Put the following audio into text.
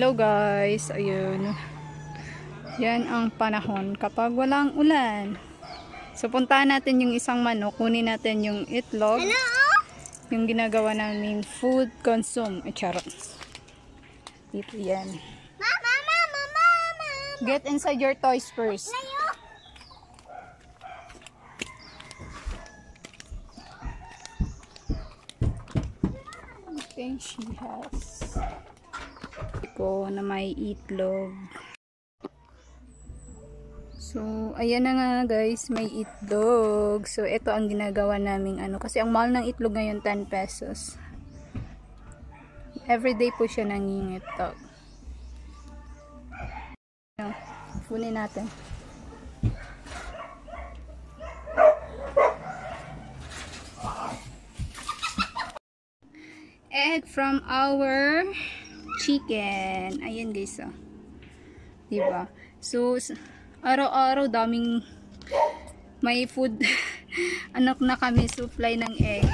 Hello guys, ayun. Yan ang panahon kapag walang ulan. So puntahan natin yung isang manok, kunin natin yung itlog. Yung ginagawa namin food consume. Charot. Dito yan. Mama. Get inside your toys first. I think she has ko na may itlog. So, ayan na nga guys, may itlog. So, ito ang ginagawa naming kasi ang mahal ng itlog ngayon 10 pesos. Everyday po siya nangingitlog. Kunin natin. Egg from our chicken. Ayan guys, oh. Diba? So, araw-araw daming may food anak na kami supply ng egg.